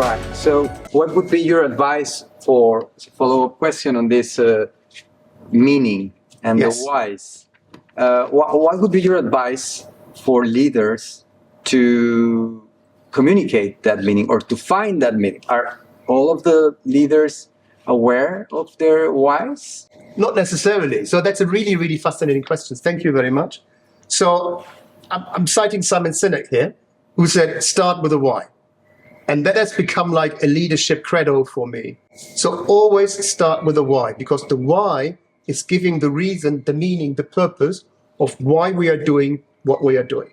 Right. So what would be your advice for a follow-up question on this meaning and Yes. the whys? What would be your advice for leaders to communicate that meaning or to find that meaning? Are all of the leaders aware of their whys? Not necessarily. So that's a really, really fascinating question. Thank you very much. So I'm citing Simon Sinek here, who said, start with a why. And that has become like a leadership credo for me. So always start with a why, because the why is giving the reason, the meaning, the purpose of why we are doing what we are doing.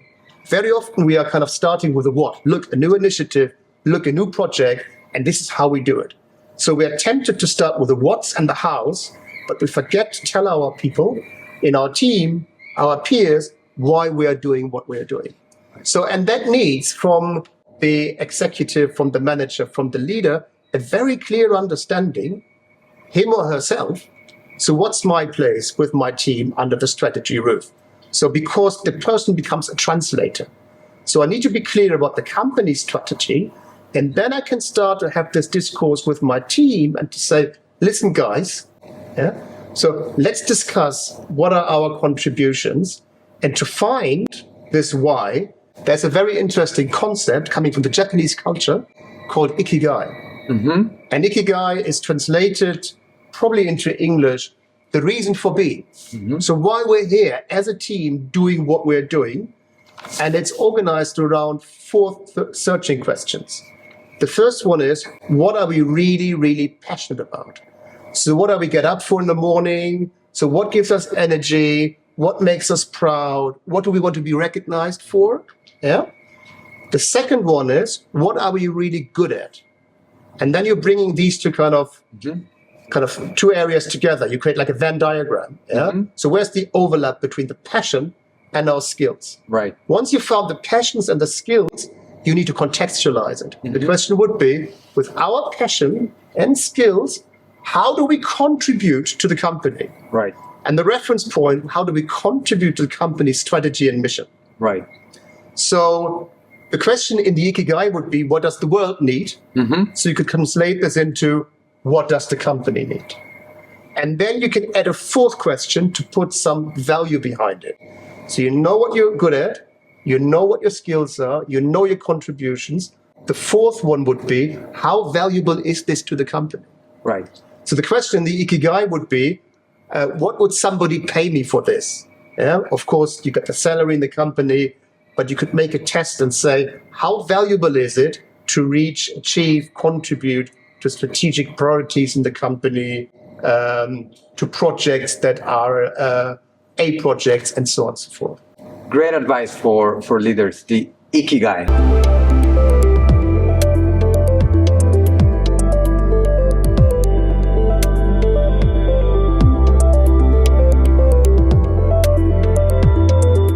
Very often we are kind of starting with a what. Look, a new initiative, look, a new project, and this is how we do it. So we are tempted to start with the what's and the how's, but we forget to tell our people in our team, our peers, why we are doing what we are doing. So, and that needs from the executive, from the manager, from the leader, a very clear understanding, him or herself. So what's my place with my team under the strategy roof? So because the person becomes a translator. So I need to be clear about the company strategy, and then I can start to have this discourse with my team and to say, listen, guys, yeah, so let's discuss what are our contributions, and to find this why. There's a very interesting concept coming from the Japanese culture called Ikigai. Mm-hmm. And Ikigai is translated probably into English, the reason for being. Mm-hmm. So why we're here as a team doing what we're doing, and it's organized around four searching questions. The first one is, what are we really, really passionate about? So what do we get up for in the morning? So what gives us energy? What makes us proud? What do we want to be recognized for? Yeah. The second one is, what are we really good at? And then you're bringing these two kind of two areas together. You create like a Venn diagram. Yeah. Mm-hmm. So where's the overlap between the passion and our skills? Right. Once you found the passions and the skills, you need to contextualize it. Mm-hmm. The question would be, with our passion and skills, how do we contribute to the company? Right. And the reference point, how do we contribute to the company's strategy and mission? Right. So the question in the Ikigai would be, what does the world need? Mm-hmm. So you could translate this into, what does the company need? And then you can add a fourth question to put some value behind it. So you know what you're good at, you know what your skills are, you know your contributions. The fourth one would be, how valuable is this to the company? Right. So the question in the Ikigai would be, what would somebody pay me for this? Yeah, of course, you get the salary in the company, but you could make a test and say, how valuable is it to reach, achieve, contribute to strategic priorities in the company, to projects that are A projects, and so on and so forth. Great advice for leaders, the Ikigai.